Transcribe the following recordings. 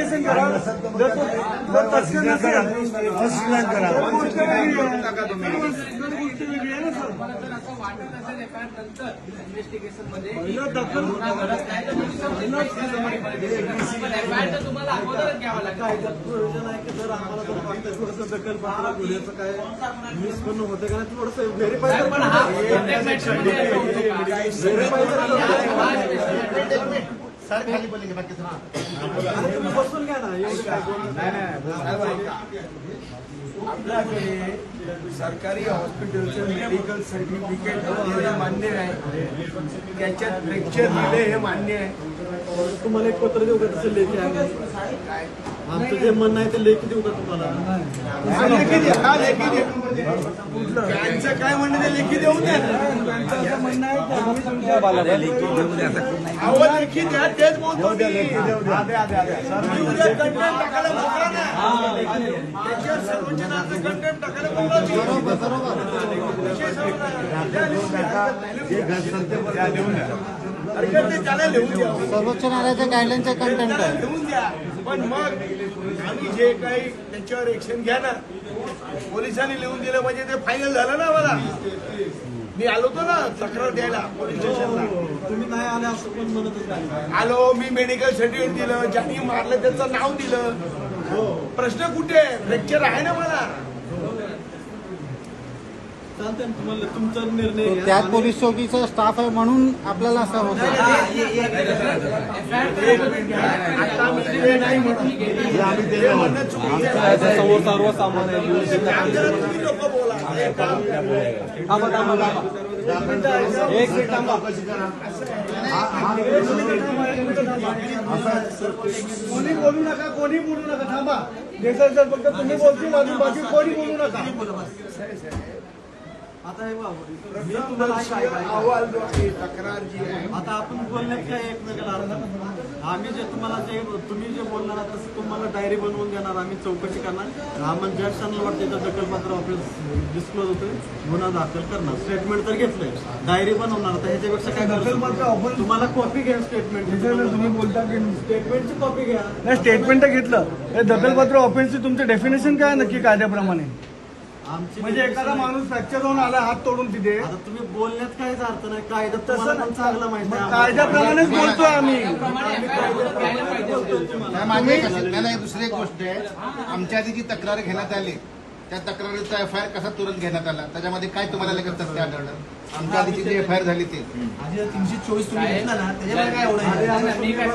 Investigation करा. तसं गोष्ट वेगळी आहे ना सर. इन्व्हेस्टिगेशन मध्ये तुम्हाला अगोदरच घ्यावं लागेल. प्रयोजन आहे की जर आम्हाला जर वाटतं थोडंसं दखल पात्र गुन्ह्याचं काय निष्पन्न होतं का नाही थोडंसं व्हेरीफाय सर खाली बोलेंगे बाकी तुम्ही बसून घ्या ना. एवढं काय आपल्याकडे सरकारी हॉस्पिटलचं मेडिकल सर्टिफिकेट हे मान्य आहे, त्याच्यात फ्रॅक्चर दिले हे मान्य आहे. तुम्हाला एक पत्र देऊ का तसं लेखी आहे आमचं जे म्हणणं आहे ते लेखी देऊ का तुम्हाला. लेखी द्या, हा लेखी द्या. त्यांचं काय म्हणणं ते लेखी देऊ द्या. त्यांचं असं म्हणणं आहे की आम्ही तुमच्या अहो लेखी द्या, तेच बोलतो मी. तुम्ही उद्या कंटेंट टाकायला मोकळा ना. त्याच्यावर सर्वोच्चनाचं कंटेंट टाकायला मोकळा मी. विषय संपला. हरकत नाही, त्याला लिहून द्या. सर्वोच्च न्यायालयाच्या गाईडलाईनच्या कंटेंट त्याला आहे. लिहून द्या. पण मग आम्ही जे काही त्याच्यावर एक्शन घ्या ना. पोलिसांनी लिहून दिलं म्हणजे ते फायनल झालं ना. मला मी आलो होतो ना तक्रार द्यायला पोलीस स्टेशनला. तुम्ही नाही आले असं पण म्हणतच नाही. आलो, मी मेडिकल सर्टिफिकेट दिलं, ज्यांनी मारलं त्याचं नाव दिलं. प्रश्न कुठे? फ्रॅक्चर आहे ना मला. चालतंय तुम्हाला तुमचा निर्णय घ्या. त्यात पोलीस चौकीचा स्टाफ आहे म्हणून आपल्याला असं होतं. आता मी ते नाही म्हणत. ते म्हणणं चुकीचं आहे. सर्वसामान्य तुम्ही लोक बोला. एक मिनिट थांबा. कोणी बोलू नका, कोणी बोलू नका. थांबा. जसं जर फक्त तुम्ही बोलतील अजून बाकी कोणी बोलू नका. आता हे बाबा मी तुम्हाला अहवाल जो आहे, तक्रार जी आहे, आता आपण बोलण्यात काय एकमेकाला अर्थ नाही. आम्ही जे तुम्हाला जे तुम्ही जे बोलणार आहात तसं तुम्हाला डायरी बनवून देणार. आम्ही चौकशी करणार. आम्हाला जजशांना वाटतं तर दखलपात्र ऑफिस डिस्क्लोज होतं, गुन्हा दाखल करणार. स्टेटमेंट तर घेतलंय, डायरी बनवणार. आता ह्याच्यापेक्षा काय दखलपात्र ऑफिस तुम्हाला कॉपी घ्या. स्टेटमेंट तुम्ही बोलता की स्टेटमेंटची कॉपी घ्या. नाही स्टेटमेंट तर घेतलं. दखलपात्र ऑफिसची तुमचं डेफिनेशन काय नक्की कायद्याप्रमाणे? आमची म्हणजे एखादा माणूस फ्रॅक्चर होऊन आला हात तोडून तिथे. आता तुम्ही बोलण्यात काहीच अर्थ नाही. कायदा तसं पण चांगलं माहिती आहे. कायद्याप्रमाणेच बोलतोय आम्ही. दुसरी एक गोष्ट आहे, आमच्या आधी जी तक्रार घेण्यात आली त्या तक्रारीचा FIR कसा तुरंत घेण्यात आला, त्याच्यामध्ये काय तुम्हाला लगेच तथ्य आढळलं? आमच्या आधीची जी FIR झाली ती 324 तुम्ही घेतला ना त्याच्यामध्ये काय एवढं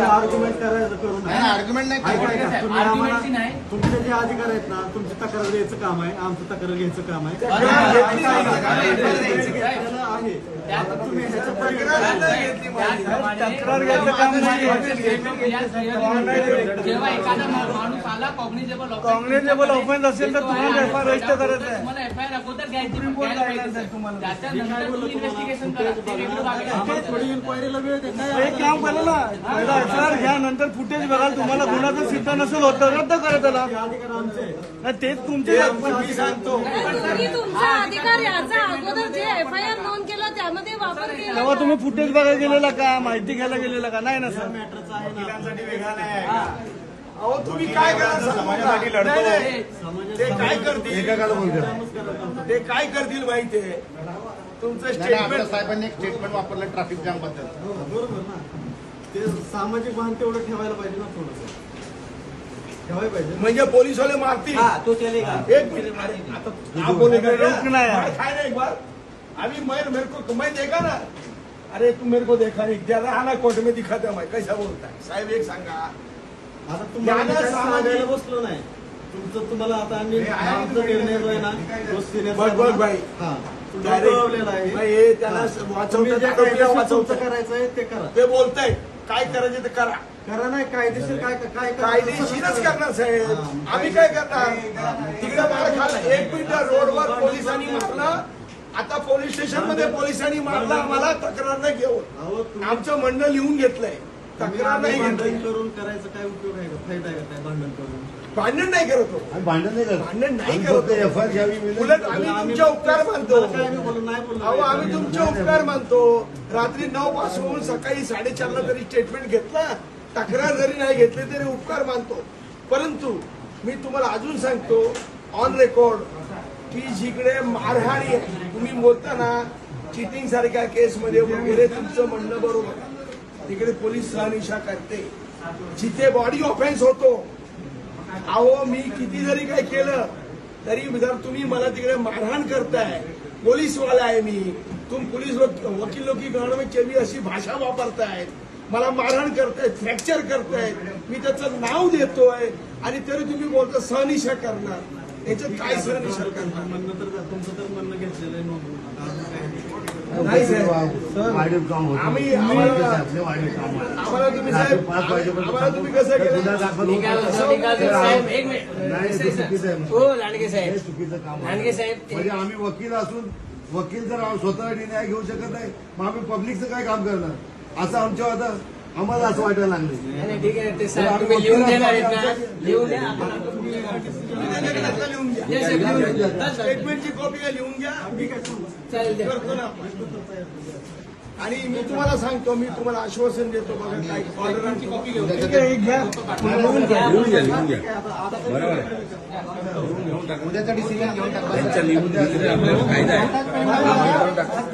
आर्ग्युमेंट करायचं करू नका. आर्ग्युमेंट नाही तुमचे जे अधिकार आहेत ना, तुमची तक्रार द्यायचं काम आहे, आमचं तक्रार घ्यायचं काम आहे. आता तुम्ही तक्रार घ्यायचं काम नाही. जेव्हा एखादा माणूस आला कॉग्निजेबल ऑफेन्स असेल तर तुम्हाला FIR रजिस्टर करायचं आहे. तुम्हाला FIR अगोदर घ्यायची तुम्हाला त्याच्यानंतर तुम्ही इन्व्हेस्टिगेशन करा. थोडी इन्क्वायरीला वेळ द्या. एक काम करा ना, पहिला FIR घ्या, नंतर फुटेज बघाल. तुम्हाला गुन्ह्याचं सिद्ध नसेल होतं रद्द करा त्याला. तेच तुमचे सांगतो. तरी तुमचा अधिकार याचा अगोदर जे FIR नोंद केलं त्यामध्ये वापर केला. तेव्हा तुम्ही फुटेज बघायला गेलेला का, माहिती घ्यायला गेलेला का? नाही ना सर. अहो तुम्ही काय करा समाजासाठी लढतो. ते काय करतील, ते काय करतील माहिती आहे. तुमचं स्टेटमेंट साहेबांनी एक स्टेटमेंट वापरलं ट्रॅफिक जॅम बद्दल. बरोबर ना, ते सामाजिक भान तेवढं ठेवायला पाहिजे ना, थोडंसं ठेवायला पाहिजे. म्हणजे पोलीसवाले मारतील. तो चलेगा. एक मिनिट, आता आप बोलेगा रुकना है. खाए ना एक बार. अभी मेरे को मैं देखा ना. अरे तुम मेरे को देखा नहीं, ज्यादा आना कोर्ट में दिखाते मैं कैसा बोलता है. साहेब एक सांगा. आता तुम्हाला सांगायला बसलो नाही. तुमचं तुम्हाला आता आम्ही आमचा निर्णय जो आहे ना तो सिरियस बघ भाई. कळवलेला आहे. हे त्याला वाचवतं करायचं आहे ते करा. ते बोलताय काय करायचं ते करा. करा नाही कायदेशीर काय काय कायदेशीरच करणार साहेब. आम्ही काय करणार. तिकडे मार खाल्ला. एक मिनिट, रोडवर पोलिसांनी मारला. आता पोलीस स्टेशन मध्ये पोलिसांनी मारला आम्हाला तक्रार नाही घेऊन. आमचं म्हणणं लिहून घेतलंय. तक्रार नाही भांडण करून करायचं काय उपयोग आहे का? फायदा आहे का काय भांडण करून? भांडण नाही करत. भांडण नाही करत. भांडण नाही करत. FIR घ्यावी. उलट आम्ही तुमचे उपकार मानतो. काय मी बोललो नाही बोललो. अहो आम्ही तुमचे उपकार मानतो. रात्री 9 पासून सकाळी 4:30 तरी स्टेटमेंट घेतलं. तक्रार जरी नाही घेतली तरी उपकार मानतो. परंतु मी तुम्हाला अजून सांगतो ऑन रेकॉर्ड की जिकडे मारहाणी आहे, तुम्ही बोलताना चिटिंग सारख्या केसमध्ये वगैरे तुमचं म्हणणं बरोबर, तिकडे पोलीस सहनिशा करते. जिथे बॉडी ऑफेन्स होतो, अहो मी किती जरी काय केलं तरी जर तुम्ही मला तिकडे मारहाण करताय, पोलीसवाला आहे मी, तुम पोलीस वकील लोक गव्हर्नमेंटची अशी भाषा वापरतायत, मला मारहाण करतायत, फ्रॅक्चर करतायत, मी त्याचं नाव देतोय आणि तरी तुम्ही बोलता सहनिशा करणार. याच्यात काय सहनिशा करणार? म्हणणं तर तुमचं तर म्हणणं घेतलेलं आहे नोंदवून. नाही साहेब, आम्हाला तुम्ही साहेब आम्हाला तुम्ही कसं केलं? साहेब एक मिनिट हो लांडगे साहेब चुकीचं काम लांडगे आहे. साहेब म्हणजे आम्ही वकील असून वकील जर स्वतः न्याय घेऊ शकत नाही, मग आम्ही पब्लिकचं काय काम करणार, असं आमच्या आता आम्हाला असं वाटायला लागलं. नाही, ठीक आहे ते साहेब तुम्ही लिहून देणार आहेत ना, लिहून द्या आता लिहून घ्या. Yes, sir, लिहून द्या. स्टेटमेंटची कॉपी काय लिहून घ्या. मी काय चालेल द्या. करतो ना आपण. आणि मी तुम्हाला सांगतो, मी तुम्हाला आश्वासन देतो बघा काय ऑर्डरांची कॉपी घेऊन उद्याचा डिसिजन घेऊन टाका.